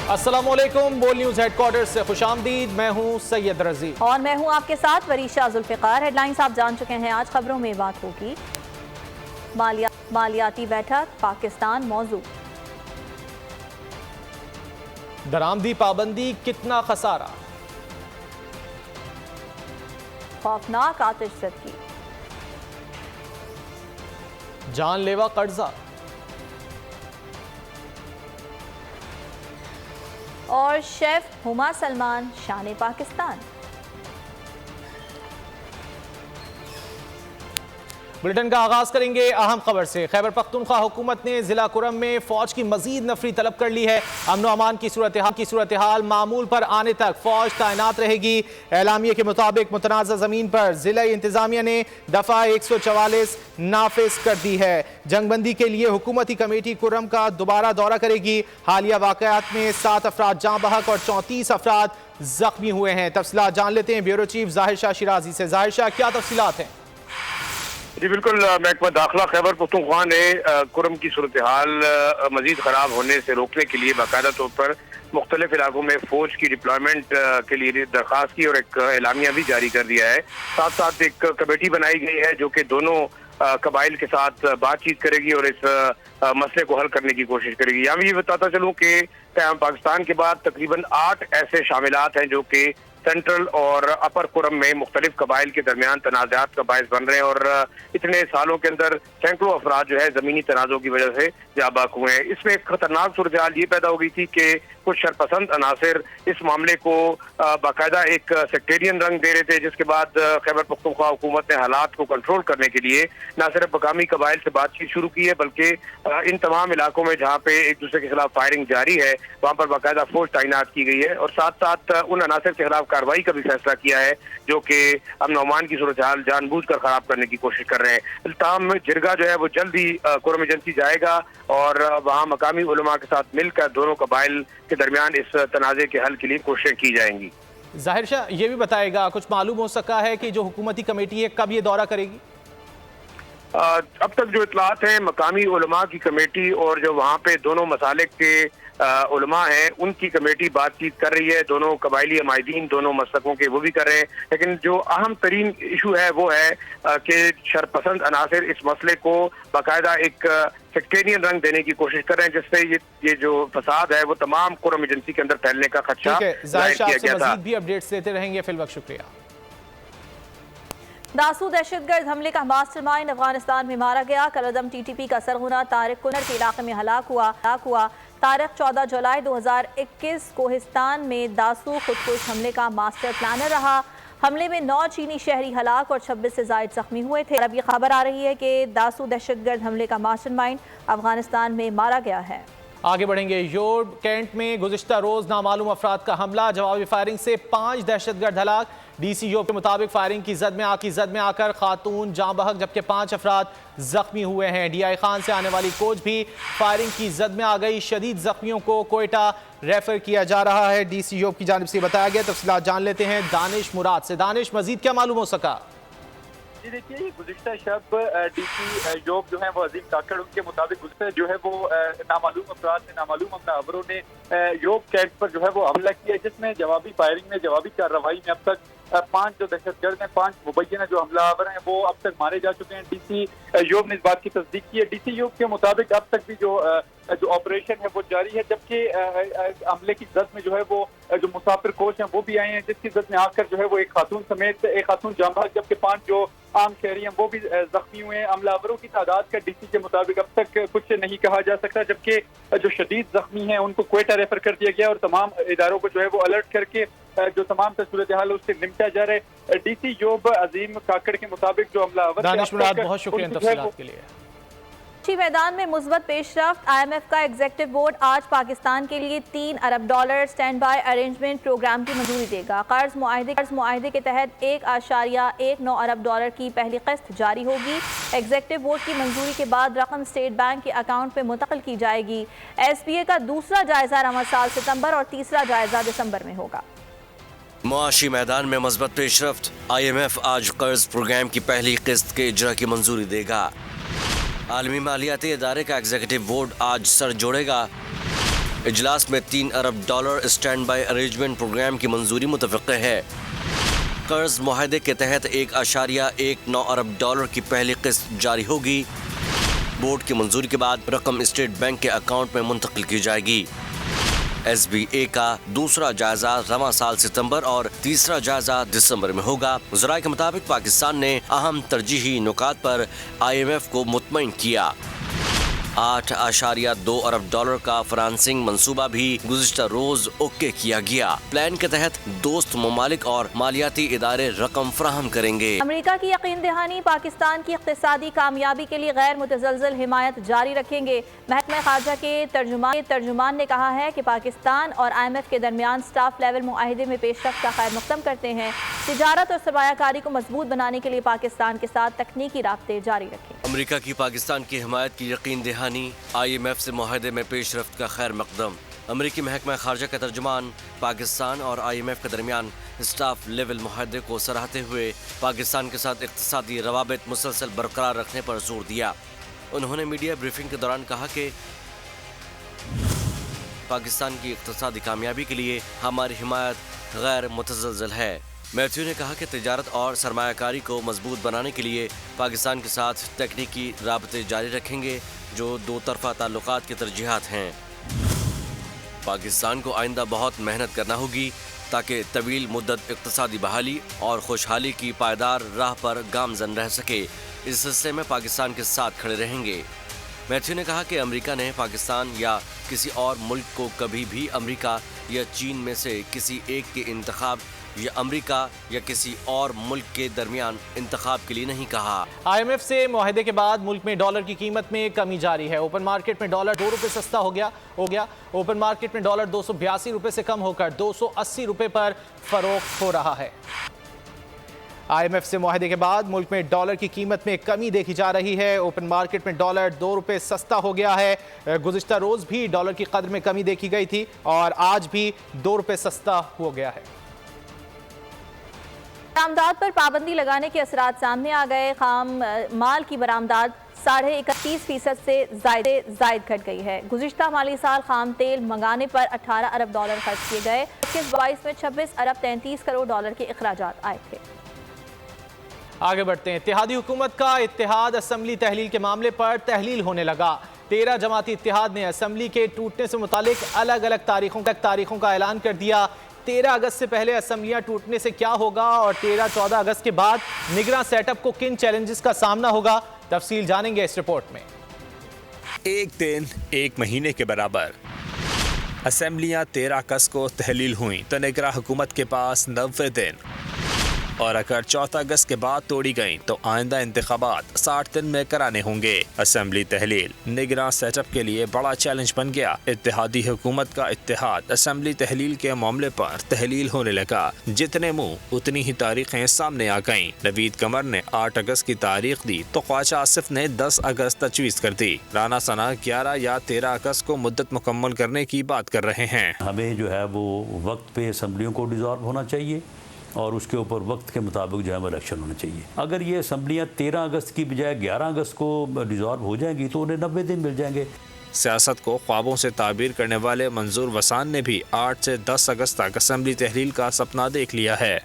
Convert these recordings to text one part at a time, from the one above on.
अस्सलाम वालेकुम, बोल न्यूज़ हेडक्वार्टर से खुशामदीद। मैं हूँ सैयद रजी और मैं हूँ आपके साथ वरीशा जुल्फ़िकार। हेडलाइंस आप जान चुके हैं। आज खबरों में बात होगी मालियाती बैठक, पाकिस्तान मौजू, दरामदी पाबंदी कितना खसारा, खौफनाक आतिशज़दगी, जानलेवा कर्जा और शेफ हुमा सलमान शान पाकिस्तान। बुलेटिन का आगाज करेंगे अहम खबर से। खैबर पख्तूनख्वा हुकूमत ने जिला कुरम में फौज की मजीद नफरी तलब कर ली है। अमन व अमान की सूरत हाल मामूल पर आने तक फौज तैनात रहेगी। एलामिया के मुताबिक मुतनाज़ा ज़मीन पर जिला इंतजामिया ने दफ़ा 144 नाफिज कर दी है। जंगबंदी के लिए हुकूमती कमेटी कुरम का दोबारा दौरा करेगी। हालिया वाक़यात में 7 अफराद जाँ बहक और 34 अफराद जख्मी हुए हैं। तफसीलात जान लेते हैं ब्यूरो चीफ ज़ाहिर शाह शिराजी से। ज़ाहिर शाह, क्या तफसीलात हैं? जी बिल्कुल, महकमा दाखिला खैबर पख्तूनख्वा ने कुरम की सूरत हाल मजीद ख़राब होने से रोकने के लिए बाकायदा तौर पर मुख्तलिफ इलाकों में फ़ौज की डिप्लॉयमेंट के लिए दरख्वास्त की और एक एलामिया भी जारी कर दिया है। साथ साथ एक कमेटी बनाई गई है जो कि दोनों कबाइल के साथ बातचीत करेगी और इस मसले को हल करने की कोशिश करेगी। यहाँ भी ये बताता चलूँ कि पाकिस्तान के बाद तकरीबन 8 ऐसे शामिलात हैं जो कि सेंट्रल और अपर कुरम में मुख्तलिफ कबाइल के दरमियान तनाज़ात का बायस बन रहे हैं और इतने सालों के अंदर सैकड़ों अफराद जो है ज़मीनी तनाज़ों की वजह से जाबाक हुए हैं। इसमें एक खतरनाक सूरत हाल ये पैदा हो गई थी कि कुछ शरपसंद अनासर इस मामले को बाकायदा एक सेक्टेरियन रंग दे रहे थे, जिसके बाद खैबर पख्तूनख्वा हुकूमत ने हालात को कंट्रोल करने के लिए न सिर्फ मकामी कबाइल से बातचीत शुरू की है बल्कि इन तमाम इलाकों में जहाँ पे एक दूसरे के खिलाफ फायरिंग जारी है वहाँ पर बाकायदा फौज तैनात की गई है और साथ साथ उन अनासर के खिलाफ कार्रवाई का भी फैसला किया है जो कि अमन अमान की सूरत हाल जानबूझकर खराब करने की कोशिश कर रहे हैं। ताहम जिरगा जो है वो जल्द ही कुरम एजेंसी जाएगा और वहाँ मकामी उलमा के साथ मिलकर दोनों कबाइल के दरमियान इस तनाज़े के हल के लिए कोशिशें की जाएंगी। ज़ाहिर शाह, ये भी बताएगा, कुछ मालूम हो सका है कि जो हुकूमती कमेटी है कब ये दौरा करेगी? अब तक जो इतलात हैं मकामी उलमा की कमेटी और जो वहाँ पे दोनों मसालिक के उलमा हैं उनकी कमेटी बातचीत कर रही है। दोनों कबाइली अमायदीन दोनों मसलकों के वो भी कर रहे हैं, लेकिन जो अहम तरीन इशू है वो है कि शरपसंद अनासर इस मसले को बाकायदा एक सेक्टेरियन रंग देने की कोशिश कर रहे हैं जिससे ये जो फसाद है वो तमाम कुरम एजेंसी के अंदर फैलने का खदशा जाहिर किया गया था। मज़ीद भी अपडेट्स देते रहेंगे। फिल वक्त शुक्रिया। दासू दहशतगर्द हमले का मास्टरमाइंड अफगानिस्तान में मारा गया। कलअदम टीटीपी का सरगना तारिक कुनर के इलाके में हलाक हुआ। तारिक 14 जुलाई 2021 कोहिस्तान में दासू खुदकुश हमले का मास्टर प्लानर रहा। हमले में 9 चीनी शहरी हलाक और 26 से जायद जख्मी हुए थे। अब ये खबर आ रही है कि दासू दहशतगर्द हमले का मास्टरमाइंड अफगानिस्तान में मारा गया है। आगे बढ़ेंगे। योर्ड कैंट में गुज़िश्ता रोज नामालूम अफराद का हमला, जवाबी फायरिंग से 5 दहशतगर्द हलाक। डीसी योब के मुताबिक फायरिंग की जद में आकर खातून जाँ बहक जबकि 5 अफराद जख्मी हुए हैं। डीआई खान से आने वाली कोच भी फायरिंग की जद में आ गई। शदीद जख्मियों को कोयटा रेफर किया जा रहा है, डीसी योब की जानिब से बताया गया। तफसीलात जान लेते हैं दानिश मुराद से। दानिश, मजीद क्या मालूम हो सका? जी देखिए, गुज़िश्ता शब डीसी योब जो है वो अजीम काकड़, उनके मुताबिक गुज़िश्ता जो है वो नामालूम अफराद ने नामालूम हमलावरों ने योब कैंट पर जो है वो हमला किया, जिसमें जवाबी फायरिंग में जवाबी कार्रवाई में अब तक 5 जो दहशतगर्द हैं, 5 मुबैना जो हमलावर हैं वो अब तक मारे जा चुके हैं। डीसी योब ने इस बात की तस्दीक की है। डीसी योब के मुताबिक अब तक भी जो ऑपरेशन है वो जारी है, जबकि हमले की जद में जो है वो जो मुसाफिर कोच हैं वो भी आए हैं, जिसकी जद में आकर जो है वो एक खातून समेत एक खातून जांबाज जबकि 5 जो आम शहरी हैं वो भी जख्मी हुए हैं। हमलावरों की तादाद का डीसी के मुताबिक अब तक कुछ नहीं कहा जा सकता, जबकि जो शदीद जख्मी हैं उनको कोयटा रेफर कर दिया गया और तमाम इदारों को जो है वो अलर्ट करके जो तमाम सूरत हाल उससे निपटा जा रहा है। डीसी योब अजीम काकड़ के मुताबिक जो हमलावर दानिश मुराद, बहुत शुक्रिया तफसीलात के लिए। मैदान में मुस्बत पेशरफ्त। IMF का एग्जीक्यूटिव बोर्ड आज पाकिस्तान के लिए $3 अरब स्टैंड बाय अरेंजमेंट प्रोग्राम की मंजूरी देगा। कर्ज मुआहदे के तहत $1.19 अरब की पहली किस्त जारी होगी। एग्जीक्यूटिव बोर्ड की मंजूरी के बाद रकम स्टेट बैंक के अकाउंट में मुंतकिल की जाएगी। SBA का दूसरा जायजा रवां साल सितंबर और तीसरा जायजा दिसंबर में होगा। मुआशी मैदान में मज़बूत पेशरफ्त। IMF आज कर्ज प्रोग्राम की पहली किस्त के इजरा की मंजूरी देगा। आलमी मालियाती इदारे का एग्जीक्यूटिव बोर्ड आज सर जोड़ेगा। اجلاس میں $3 ارب اسٹینڈ بائی ارینجمنٹ پروگرام کی منظوری متفقہ ہے۔ قرض معاہدے کے تحت $1.19 ارب کی پہلی قسط جاری ہوگی۔ بورڈ کی منظوری کے بعد رقم اسٹیٹ بینک کے اکاؤنٹ میں منتقل کی جائے گی۔ ایس بی اے کا دوسرا جائزہ رواں سال ستمبر اور تیسرا جائزہ دسمبر میں ہوگا۔ ذرائع کے مطابق پاکستان نے اہم ترجیحی نکات پر IMF کو مطمئن کیا۔ $8.2 ارب کا فنانسنگ منصوبہ بھی گزشتہ روز اوکے کیا گیا۔ پلان کے تحت دوست ممالک اور مالیاتی ادارے رقم فراہم کریں گے۔ امریکہ کی یقین دہانی پاکستان کی اقتصادی کامیابی کے لیے غیر متزلزل حمایت جاری رکھیں گے۔ محکمہ خارجہ کے ترجمان نے کہا ہے کہ پاکستان اور IMF کے درمیان سٹاف لیول معاہدے میں پیش رفت کا خیر مقدم کرتے ہیں۔ تجارت اور سرمایہ کاری کو مضبوط بنانے کے لیے پاکستان کے ساتھ تکنیکی رابطے جاری رکھیں۔ امریکہ کی پاکستان کی حمایت کی یقین دہانی IMF سے معاہدے میں پیش رفت کا خیر مقدم۔ امریکی محکمہ خارجہ کا ترجمان پاکستان اور IMF کے درمیان اسٹاف لیول معاہدے کو سراہتے ہوئے پاکستان کے ساتھ اقتصادی روابط مسلسل برقرار رکھنے پر زور دیا۔ انہوں نے میڈیا بریفنگ کے دوران کہا کہ پاکستان کی اقتصادی کامیابی کے لیے ہماری حمایت غیر متزلزل ہے۔ میتھیو نے کہا کہ تجارت اور سرمایہ کاری کو مضبوط بنانے کے لیے پاکستان کے ساتھ تکنیکی رابطے جاری رکھیں گے جو دو طرفہ تعلقات کی ترجیحات ہیں۔ پاکستان کو آئندہ بہت محنت کرنا ہوگی تاکہ طویل مدت اقتصادی بحالی اور خوشحالی کی پائیدار راہ پر گامزن رہ سکے۔ اس حصے میں پاکستان کے ساتھ کھڑے رہیں گے۔ میتھیو نے کہا کہ امریکہ نے پاکستان یا کسی اور ملک کو کبھی بھی امریکہ یا چین میں سے کسی ایک کے انتخاب یا امریکہ یا کسی اور ملک کے درمیان انتخاب کے لیے نہیں کہا۔ IMF سے معاہدے کے بعد ملک میں ڈالر کی قیمت میں کمی جاری ہے۔ اوپن مارکیٹ میں ڈالر $2 سستا ہو گیا۔ اوپن مارکیٹ میں ڈالر $282 سے کم ہو کر $280 پر فروخت ہو رہا ہے۔ IMF سے معاہدے کے بعد ملک میں ڈالر کی قیمت میں کمی دیکھی جا رہی ہے۔ اوپن مارکیٹ میں ڈالر $2 سستا ہو گیا ہے۔ گزشتہ روز بھی ڈالر کی قدر میں کمی دیکھی گئی تھی اور آج بھی $2 سستا ہو گیا ہے۔ برآمدات پر پابندی لگانے کے اثرات سامنے آ گئے۔ خام مال کی برآمدات 31.5% سے زائد گھٹ گئی ہے۔ گزشتہ مالی سال خام تیل منگانے پر $18 ارب خرچ کیے گئے۔ 22 میں $26 ارب 33 کروڑ کے اخراجات آئے تھے۔ آگے بڑھتے ہیں۔ اتحادی حکومت کا اتحاد اسمبلی تحلیل کے معاملے پر تحلیل ہونے لگا۔ 13 جماعتی اتحاد نے اسمبلی کے ٹوٹنے سے متعلق الگ الگ تاریخوں کا اعلان کر دیا۔ 13 اگست سے پہلے اسمبلیاں ٹوٹنے سے کیا ہوگا اور 13-14 اگست کے بعد نگراں سیٹ اپ کو کن چیلنجز کا سامنا ہوگا، تفصیل جانیں گے اس رپورٹ میں۔ ایک دن ایک مہینے کے برابر اسمبلیاں 13 اگست کو تحلیل ہوئیں تو نگراں حکومت کے پاس 90 دن، اور اگر 14 اگست کے بعد توڑی گئیں تو آئندہ انتخابات 60 دن میں کرانے ہوں گے۔ اسمبلی تحلیل نگراں سیٹ اپ کے لیے بڑا چیلنج بن گیا۔ اتحادی حکومت کا اتحاد اسمبلی تحلیل کے معاملے پر تحلیل ہونے لگا۔ جتنے منہ اتنی ہی تاریخیں سامنے آ گئیں۔ نوید قمر نے 8 اگست کی تاریخ دی تو خواجہ آصف نے 10 اگست تجویز کر دی۔ رانا ثنا 11 یا 13 اگست کو مدت مکمل کرنے کی بات کر رہے ہیں۔ ہمیں جو ہے وہ وقت پہ اسمبلیوں کو ڈیزالو ہونا چاہیے اور اس کے اوپر وقت کے مطابق جو ہے وہ الیکشن ہونا چاہیے۔ اگر یہ اسمبلیاں 13 اگست کی بجائے 11 اگست کو ڈیزالو ہو جائیں گی تو انہیں 90 دن مل جائیں گے۔ سیاست کو خوابوں سے تعبیر کرنے والے منظور وسان نے بھی 8 سے 10 اگست تک اسمبلی تحلیل کا سپنا دیکھ لیا ہے۔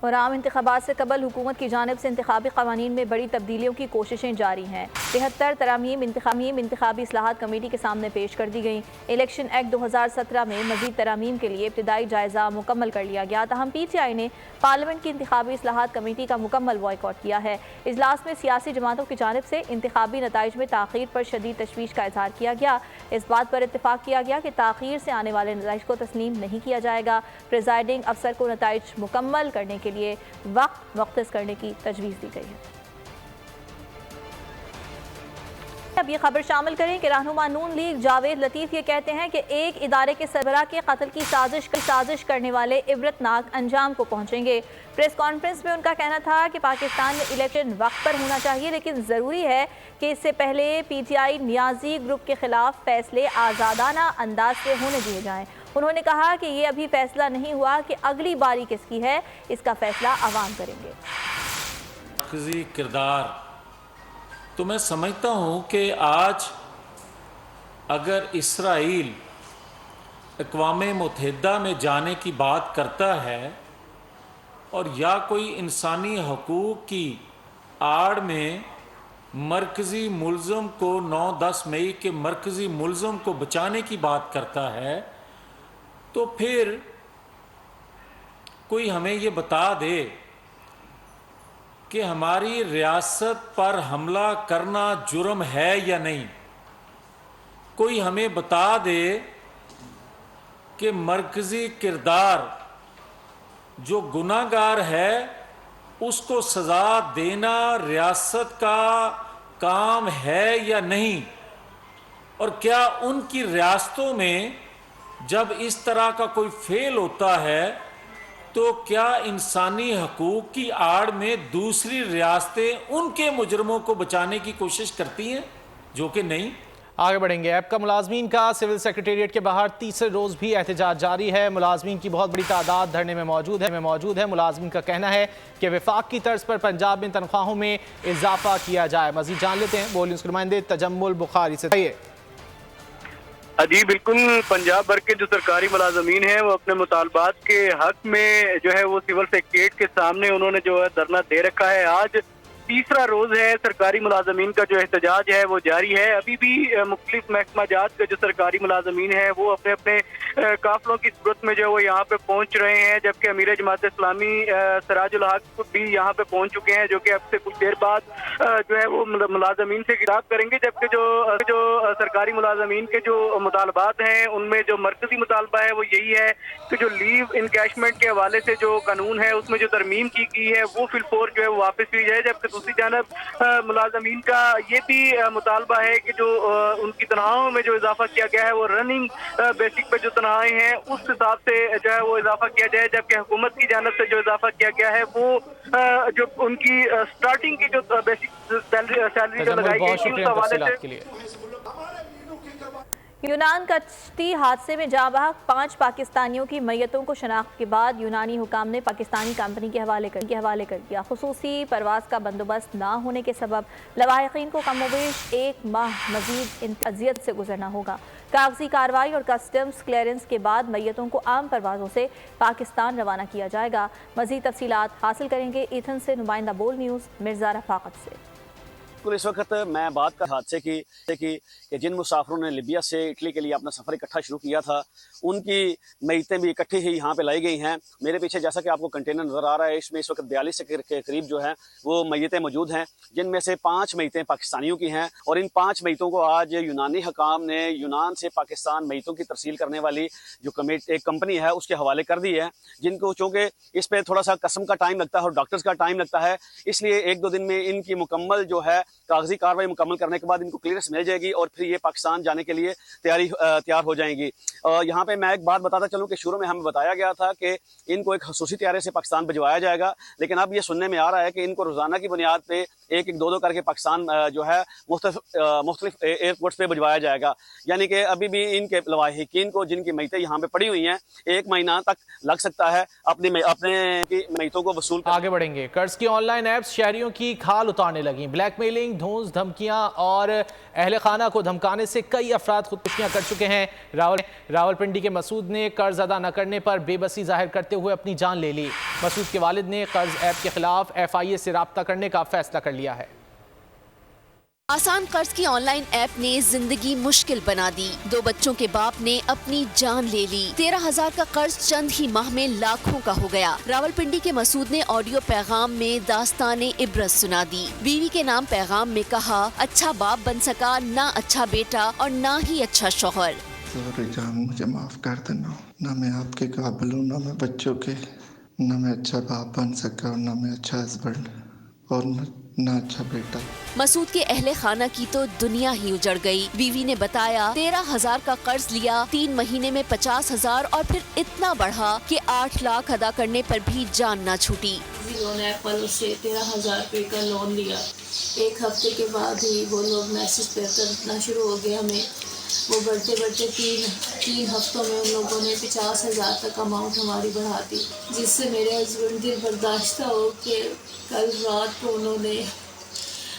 اور عام انتخابات سے قبل حکومت کی جانب سے انتخابی قوانین میں بڑی تبدیلیوں کی کوششیں جاری ہیں۔ 73 ترامیم انتخابی اصلاحات کمیٹی کے سامنے پیش کر دی گئیں۔ الیکشن ایکٹ 2017 میں مزید ترامیم کے لیے ابتدائی جائزہ مکمل کر لیا گیا، تاہم PTI نے پارلیمنٹ کی انتخابی اصلاحات کمیٹی کا مکمل بائیکاٹ کیا ہے۔ اجلاس میں سیاسی جماعتوں کی جانب سے انتخابی نتائج میں تاخیر پر شدید تشویش کا اظہار کیا گیا۔ اس بات پر اتفاق کیا گیا کہ تاخیر سے آنے والے نتائج کو تسلیم نہیں کیا جائے گا۔ پریزائڈنگ افسر کو نتائج مکمل کرنے کے لیے وقت مختص کرنے کی تجویز دی گئی ہے۔ اب یہ خبر شامل کریں کہ رہنما نون لیگ جاوید لطیف یہ کہتے ہیں کہ ایک ادارے کے سربراہ کے قتل کی سازش کرنے والے عبرتناک انجام کو پہنچیں گے۔ پریس کانفرنس میں ان کا کہنا تھا کہ پاکستان میں الیکشن وقت پر ہونا چاہیے، لیکن ضروری ہے کہ اس سے پہلے PTI نیازی گروپ کے خلاف فیصلے آزادانہ انداز سے ہونے دیے جائیں۔ انہوں نے کہا کہ یہ ابھی فیصلہ نہیں ہوا کہ اگلی باری کس کی ہے، اس کا فیصلہ عوام کریں گے۔ مرکزی کردار تو میں سمجھتا ہوں کہ آج اگر اسرائیل अक़वाम मुत्तहिदा में जाने की बात करता है और या कोई इंसानी हकूक़ की आड़ में मरकज़ी मुल्ज़म को 9-10 मई के मरकज़ी मुल्ज़म को बचाने की बात करता है, तो फिर कोई हमें ये बता दे कि हमारी रियासत पर हमला करना जुर्म है या नहीं। कोई हमें बता दे कि मरकज़ी किरदार जो गुनाहगार है उसको सज़ा देना रियासत का काम है या नहीं, और क्या उनकी रियासतों में जब इस तरह का कोई फेल होता है तो क्या इंसानी हकूक़ की आड़ में दूसरी रियासतें उनके मुजरमों को बचाने की कोशिश करती हैं, जो कि नहीं। आगे बढ़ेंगे। ऐप का मुलाजमीन का सिविल सेक्रेटेरिएट के बाहर तीसरे रोज़ भी एहतजाज जारी है। मुलाजमीन की बहुत बड़ी तादाद धरने में मौजूद है। मुलाजमीन का कहना है कि वफाक की तर्ज पर पंजाब में तनख्वाहों में इजाफा किया जाए। मजीद जान लेते हैं बोल न्यूज़ के नुमाइंदे तजम्मुल बुखारी से। जी बिल्कुल, पंजाब भर के जो सरकारी मुलाजमीन हैं वो अपने मुतालबात के हक में जो है वो सिविल सेक्रेटेरिएट के सामने उन्होंने जो है धरना दे रखा है। आज तीसरा रोज है, सरकारी मुलाजमीन का जो एहतजाज है वो जारी है। अभी भी मुख्तलिफ महकमा जात के जो सरकारी मुलाजमीन हैं वो अपने अपने काफिलों की सूरत में जो है वो यहाँ पे पहुँच रहे हैं, जबकि अमीर जमात इस्लामी सराजुल हक भी यहाँ पे पहुँच चुके हैं, जो कि अब से कुछ देर बाद जो है वो मुलाजमीन से खिताब करेंगे। जबकि जो सरकारी मुलाजमीन के जो मुतालबात हैं उनमें जो मरकजी मुतालबा है वो यही है कि जो लीव इनकैशमेंट के हवाले से जो कानून है उसमें जो तरमीम की गई है वो फिलफोर जो है वो वापस ली जाए। जबकि दूसरी जानब मुलाजमीन का ये भी मुतालबा है कि जो उनकी तनख्वाहों में जो इजाफा किया गया है वो रनिंग बेसिक पे जो तनख्वाहें हैं उस हिसाब से जो है वो इजाफा किया जाए। जबकि हुकूमत की जानब से जो इजाफा किया गया है वो जो उनकी स्टार्टिंग की जो बेसिक सैलरी जो लगाई गई थी उस हवाले से। यूनान कश्ती हादसे में जाँ बहक 5 पाकिस्तानियों की मैयतों को शनाख्त के बाद यूनानी हुकाम ने पाकिस्तानी कंपनी के हवाले कर दिया। खुसूसी परवाज का बंदोबस्त ना होने के सबब लवाहिकीन को कमोबेश 1 माह मजीद अजियत से गुजरना होगा। कागजी कार्रवाई और कस्टम्स क्लियरेंस के बाद मैयतों को आम परवाज़ों से पाकिस्तान रवाना किया जाएगा। मजीद तफसीलात हासिल करेंगे ईथन से नुमाइंदा बोल न्यूज़ मिर्ज़ा रफ़ाकत से। इस वक्त मैं बात कर हादसे की कि जिन मुसाफिरों ने लिबिया से इटली के लिए अपना सफ़र इकट्ठा शुरू किया था उनकी मैयतें भी इकट्ठी ही यहाँ पे लाई गई हैं। मेरे पीछे जैसा कि आपको कंटेनर नज़र आ रहा है, इसमें इस वक्त 42 के करीब जो है वो मैयतें मौजूद हैं, जिनमें से 5 मैयतें पाकिस्तानियों की हैं। और इन 5 मैयतों को आज यूनानी हकाम ने यूनान से पाकिस्तान मैयतों की तरसील करने वाली जो एक कंपनी है उसके हवाले कर दी है, जिनको चूँकि इस पर थोड़ा सा कसम का टाइम लगता है और डॉक्टर्स का टाइम लगता है, इसलिए 1-2 दिन में इनकी मुकम्मल जो है कागजी कार्रवाई मुकम्मल करने के बाद इनको क्लियरेंस मिल जाएगी और फिर ये पाकिस्तान जाने के लिए तैयार हो जाएंगी। यहाँ पे मैं एक बात बताता चलूँ कि शुरू में हमें बताया गया था कि इनको एक खसूसी तैयारे से पाकिस्तान भिजवाया जाएगा, लेकिन अब ये सुनने में आ रहा है कि इनको रोज़ाना की बुनियाद पे 1-2 करके पाकिस्तान जो है मुख्तलिफ एयरपोर्ट्स पे भिजवाया जाएगा। यानी कि अभी भी इनके लवाहिकीन को जिनकी मैयतें यहाँ पे पड़ी हुई हैं 1 महीना तक लग सकता है अपने मैयतों को वसूल। आगे बढ़ेंगे। कर्ज की ऑनलाइन ऐप्स शहरियों की खाल उतारने लगी। ब्लैकमेलिंग, धौंस धमकियां और अहले खाना को धमकाने से कई अफराद खुदकुशियां कर चुके हैं। रावलपिंडी के मसूद ने कर्ज अदा न करने पर बेबसी जाहिर करते हुए अपनी जान ले ली। मसूद के वालिद ने कर्ज ऐप के खिलाफ FIA से राब्ता करने का फैसला कर लिया है। आसान कर्ज की ऑनलाइन ऐप ने जिंदगी मुश्किल बना दी। 2 बच्चों के बाप ने अपनी जान ले ली। 13,000 का कर्ज चंद ही माह में लाखों का हो गया। रावलपिंडी के मसूद ने ऑडियो पैगाम में दास्ताने इबरत सुना दी। बीवी के नाम पैगाम में कहा, अच्छा बाप बन सका ना अच्छा बेटा और ना ही अच्छा शौहर। जान, मुझे माफ कर देना, ना मैं आपके काबिल हूँ, ना मैं बच्चों के, ना मैं अच्छा बाप बन सका और ना मैं अच्छा हस्बैंड और ना अच्छा बेटा। मसूद के अहले खाना की तो दुनिया ही उजड़ गई। बीवी ने बताया 13,000 का कर्ज लिया, 3 महीने में 50,000 और फिर इतना बढ़ा कि 8 लाख अदा करने पर भी जान ना छूटी। लोन ऐप वालों से 13,000 रुपए का लोन लिया। 1 हफ्ते के बाद ही वो लोग मैसेज करना शुरू हो गया हमें। वो बढ़ते 3 हफ्तों में उन लोगों ने 50,000 तक अमाउंट हमारी बढ़ा दी, जिससे मेरे हस्बैंड दिल बर्दाश्त हो कि कल रात को उन्होंने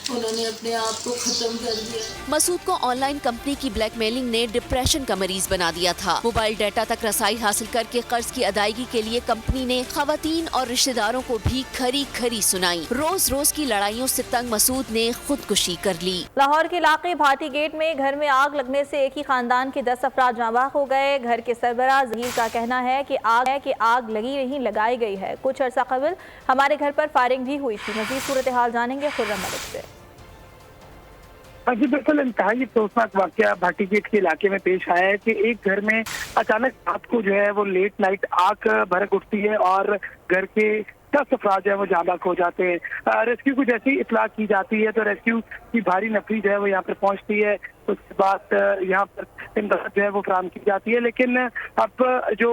उन्होंने अपने आप को ख़त्म कर दिया। मसूद को ऑनलाइन कंपनी की ब्लैकमेलिंग ने डिप्रेशन का मरीज बना दिया था। मोबाइल डाटा तक रसाई हासिल करके कर्ज की अदायगी के लिए कंपनी ने खवातीन और रिश्तेदारों को भी खरी खरी सुनाई। रोज रोज की लड़ाइयों से तंग मसूद ने खुदकुशी कर ली। लाहौर के इलाके भाटी गेट में घर में आग लगने से एक ही खानदान के 10 अफराद जाँ बहक हो गए। घर के सरबराह जहीर का कहना है कि आग लगी नहीं लगाई गई है। कुछ अर्सा कबल हमारे घर पर फायरिंग भी हुई थी। मजीद सूरत हाल जानेंगे खुर्रम मलिक से। जी बिल्कुल, इंतहाई अफसोसनाक वाकया भाटी गेट के इलाके में पेश आया है कि एक घर में अचानक रात को जो है वो लेट नाइट आग भड़क उठती है और घर के 10 अफराद जो है वो जाँ बहक हो जाते हैं। रेस्क्यू को जैसी इतला की जाती है तो रेस्क्यू की भारी नफरी जो है वो यहाँ पर पहुँचती है। उसके बाद यहाँ पर इमदाद जो है वो फराहम की जाती है, लेकिन अब जो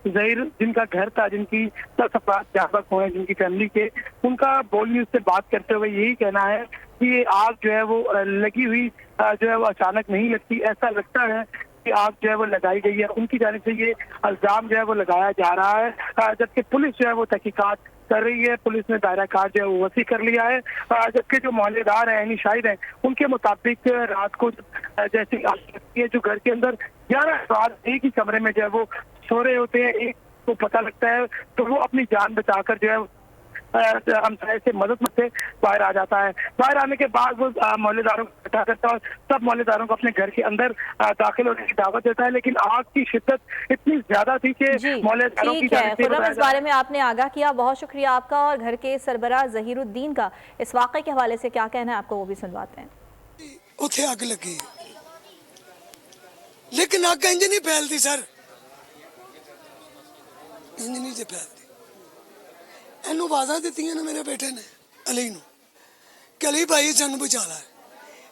ज़हीर जिनका घर था, जिनकी 10 अफराद जाँ बहक हुए, जिनकी फैमिली के, उनका बोल न्यूज़ से बात करते हुए यही कहना है कि ये आग जो है वो लगी हुई जो है वो अचानक नहीं लगती। ऐसा लगता है कि आग जो है वो लगाई गई है। उनकी जानिब से ये इल्जाम जो है वो लगाया जा रहा है, जबकि पुलिस जो है वो तहकीकात कर रही है। पुलिस ने दायरा कार जो है वो वसी कर लिया है, जबकि जो मोहल्लेदार हैं यानी शाहिद हैं, उनके मुताबिक रात को जैसी आग लगती है, जो घर के अंदर 11 अफराद एक ही कमरे में जो है वो सो रहे होते हैं, एक को पता लगता है तो वो अपनी जान बचाकर जो है हमसाये से मदद से बाहर आ जाता है। बाहर आने के बाद वो मोहल्लेदारों को इकट्ठा करता है और सब मोहल्लेदारों को अपने घर के अंदर दाखिल होने की दावत देता है, लेकिन आग की शिद्दत इतनी ज्यादा थी कि मोहल्लेदारों की इस बारे में आपने आगाह किया, बहुत शुक्रिया आपका। और घर के सरबराह ज़हीरुद्दीन का इस वाक़े के हवाले से क्या कहना है आपको, वो भी सुनवाते हैं। उत्थे आग लगी लेकिन आग इंज नहीं फैलती सर, इंज नहीं फैलती। ਇਹਨੂੰ ਆਵਾਜ਼ਾਂ ਦਿੱਤੀਆਂ ਨੇ ਮੇਰੇ ਬੇਟੇ ਨੇ ਅਲੀ ਨੂੰ ਕਿ ਅਲੀ ਭਾਈ ਸਾਨੂੰ ਬਚਾ ਲੈ।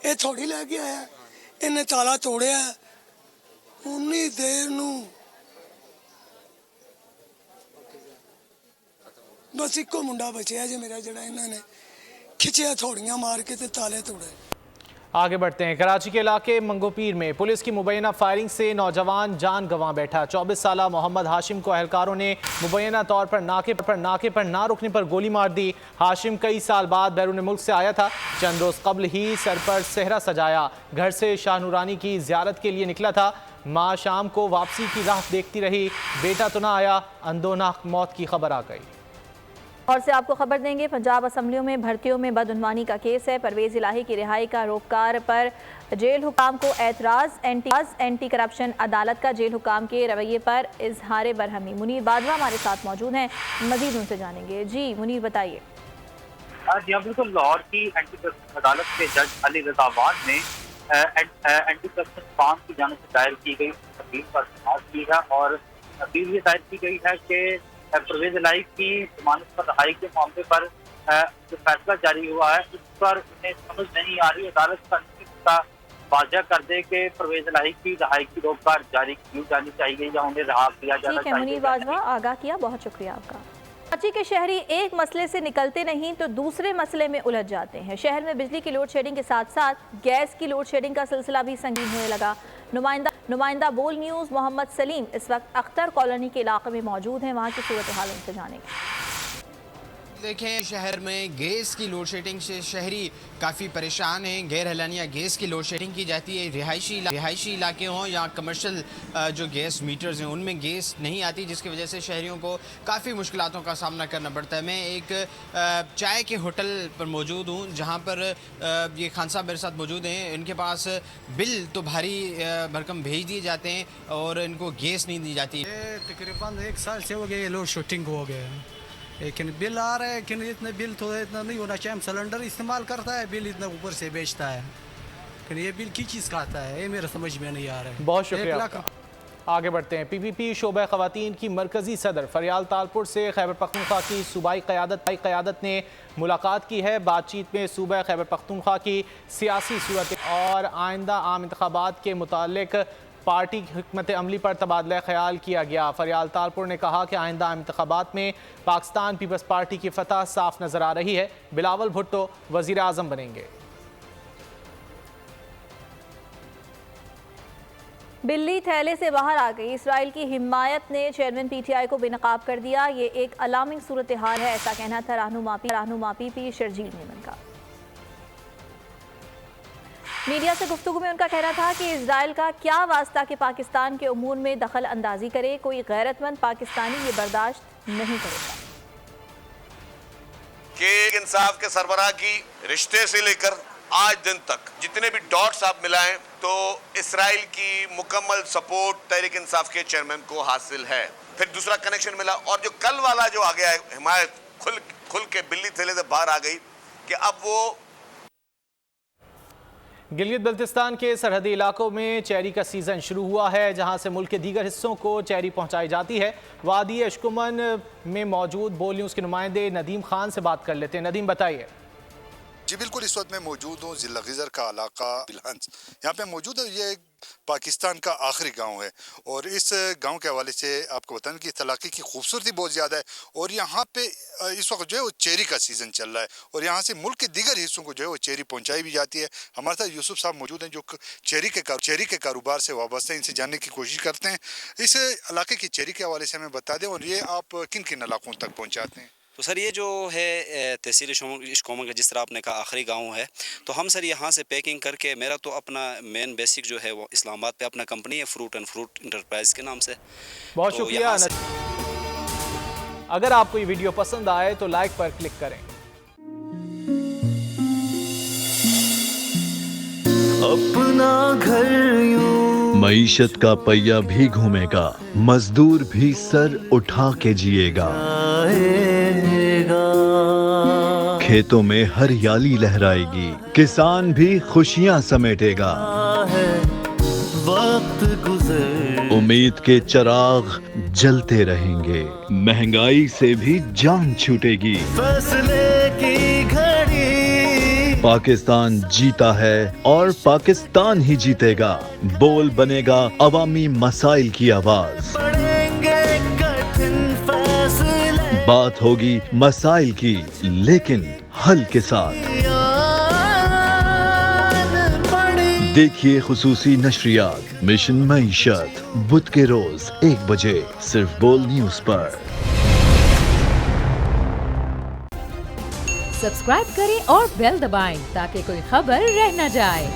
ਇਹ ਥੋੜੀ ਲੈ ਕੇ ਆਇਆ, ਇਹਨੇ ਤਾਲਾ ਤੋੜਿਆ। ਉਨੀ ਦੇਰ ਨੂੰ ਬਸ ਇੱਕੋ ਮੁੰਡਾ ਬਚਿਆ ਜੇ ਮੇਰਾ, ਜਿਹੜਾ ਇਹਨਾਂ ਨੇ ਖਿੱਚਿਆ ਥੋੜੀਆਂ ਮਾਰ ਕੇ ਤੇ ਤਾਲੇ ਤੋੜੇ। आगे बढ़ते हैं। कराची के इलाके मंगोपीर में पुलिस की मुबैना फायरिंग से नौजवान जान गंवा बैठा। 24 साला मोहम्मद हाशिम को अहलकारों ने मुबैना तौर पर नाके पर ना रुकने पर गोली मार दी। हाशिम कई साल बाद बैरून मुल्क से आया था। चंद रोज़ कबल ही सर पर सेहरा सजाया घर से शाह नूरानी की ज़ियारत के लिए निकला था। माँ शाम को वापसी की राह देखती रही, बेटा तो ना आया, अंदोनाक मौत की खबर आ गई। और से आपको खबर देंगे, पंजाब असम्बलियों में भर्तियों में बदउनवानी का केस है। परवेज़ इलाही की रिहाई का रोककार पर जेल हुकाम को एतराज़। एंटी करप्शन अदालत का जेल हुकाम के रवैये पर इजहार बरहमी। मुनीर बाजवा हमारे साथ मौजूद हैं, मजीद उनसे जानेंगे। जी मुनीर बताइए। जी बिल्कुल, लाहौर की एंटी करप्शन अदालत के जज अली रज़ावान ने एंटी करप्शन फार्म की जानिब से दायर की गई अपील पर समाअत की है और अपील ये दायर की गई है कि परवेज़ इलाही की जमानत पर रहाई के मामले पर जो फैसला जारी हुआ है उस पर उन्हें समझ नहीं आ रही। अदालत का वाज़ह कर दे कि परवेज़ इलाही की रहाई की रोककार जारी की जानी चाहिए या उन्हें रहा किया जाना चाहिए। मुनीर बाजवा आगाह किया, बहुत शुक्रिया आपका। कराची के शहरी एक मसले से निकलते नहीं तो दूसरे मसले में उलझ जाते हैं। शहर में बिजली की लोड शेडिंग के साथ साथ गैस की लोड शेडिंग का सिलसिला भी संगीन होने लगा। नुमाइंदा बोल न्यूज़ मोहम्मद सलीम इस वक्त अख्तर कॉलोनी के इलाके में मौजूद हैं, वहाँ की सूरत हाल उनसे जानेंगे। देखें, शहर में गैस की लोड शेडिंग से शहरी काफ़ी परेशान हैं। गैर एलानिया गैस की लोड शेडिंग की जाती है। रिहायशी इलाके हों या कमर्शियल जो गैस मीटर्स हैं उनमें गैस नहीं आती, जिसकी वजह से शहरियों को काफ़ी मुश्किलातों का सामना करना पड़ता है। मैं एक चाय के होटल पर मौजूद हूँ जहाँ पर ये खान साहब मेरे साथ मौजूद हैं। इनके पास बिल तो भारी भरकम भेज दिए जाते हैं और इनको गैस नहीं दी जाती। तकरीबन 1 साल से हो गए लोड शेडिंग हो गए, लेकिन बिल आ रहा है, लेकिन इतना बिल तो इतना नहीं होना चाहिए। हम सिलेंडर इस्तेमाल करता है, बिल इतना ऊपर से बेचता है, लेकिन ये बिल किस चीज़ का आता है ये मेरा समझ में नहीं आ रहा है। बहुत शुक्रिया। आगे बढ़ते हैं। PPP शोबा ख़वातीन की मरकज़ी सदर फरियाल तालपुर से खैबर पख्तूनख्वा की सूबाई क़यादत ने मुलाकात की है। बातचीत में सूबा खैबर पख्तूनख्वा की सियासी सूरत और आइंदा आम इंतखाबात के मुतालिक पार्टी की हिकमत अमली पर तबादला ख्याल किया गया। फरियाल तालपुर ने कहा कि आइंदा इंतखाबात में पाकिस्तान पीपल्स पार्टी की फतह साफ नजर आ रही है। बिलावल भुट्टो वजीर आज़म बनेंगे। बिल्ली थैले से बाहर आ गई। इसराइल की हिमायत ने चेयरमैन PTI को बेनकाब कर दिया। ये एक अलार्मिंग सूरत हाल है, ऐसा कहना था रहनुमा PP शर्जील मेमन का। मीडिया से गुफ्तगू में उनका कहना था कि इजराइल का क्या वास्ता कि पाकिस्तान के उमूर में दखल अंदाजी करे, कोई गैरतमंद पाकिस्तानी ये बर्दाश्त नहीं करेगा। कि इंसाफ के सरबराह की रिश्ते से लेकर आज दिन तक जितने भी डॉट्स आप मिलाएं तो इसराइल की मुकम्मल सपोर्ट तहरीक इंसाफ के चेयरमैन को हासिल है। फिर दूसरा कनेक्शन मिला और जो कल वाला जो आ गया है, हिमायत खुल के बिल्ली थैले से बाहर आ गई कि अब वो गिलगित बल्तिस्तान के सरहदी इलाकों में चेरी का सीज़न शुरू हुआ है, जहां से मुल्क के दीगर हिस्सों को चेरी पहुंचाई जाती है। वादी अशकुमन में मौजूद बोल न्यूज़ के नुमाइंदे नदीम खान से बात कर लेते हैं। नदीम, बताइए। जी बिल्कुल, इस वक्त मैं मौजूद हूँ ज़िला गिज़र का इलाका बिलहंस, यहाँ पे मौजूद है। ये पाकिस्तान का आखिरी गांव है और इस गांव के हवाले से आपको बताएं कि इस इलाके की खूबसूरती बहुत ज़्यादा है और यहाँ पे इस वक्त जो है वो चेरी का सीज़न चल रहा है और यहाँ से मुल्क के दीगर हिस्सों को जो है वो चेरी पहुँचाई भी जाती है। हमारे साथ यूसुफ साहब मौजूद हैं जो चेरी के कारोबार से वाबस्ता है, इनसे जानने की कोशिश करते हैं। इस इलाके की चेरी के हवाले से हमें बता दें और ये आप किन किन इलाकों तक पहुँचाते हैं? तो सर ये जो है तहसील इशकोमा का जिस तरह आपने कहा आखिरी गांव है, तो हम सर यहाँ से पैकिंग करके, मेरा तो अपना मेन बेसिक जो है वो इस्लामाबाद पे अपना कंपनी है फ्रूट एंड फ्रूट इंटरप्राइज के नाम से। बहुत शुक्रिया। अगर आपको ये वीडियो पसंद आए तो लाइक पर क्लिक करें। अपना घर मईशत का पहिया भी घूमेगा, मजदूर भी सर उठा के जिएगा। खेतों में हरियाली लहराएगी, किसान भी खुशियां समेटेगा। वक्त गुजर उम्मीद के चिराग जलते रहेंगे, महंगाई से भी जान छूटेगी। फैसले की घड़ी पाकिस्तान जीता है और पाकिस्तान ही जीतेगा। बोल बनेगा अवामी मसाइल की आवाज। बात होगी मसाइल की लेकिन हल के साथ। देखिए खुसूसी नशरियात मिशन मईशत बुध के रोज 1 बजे सिर्फ बोल न्यूज पर। सब्सक्राइब करें और बेल दबाएं ताकि कोई खबर रह न जाए।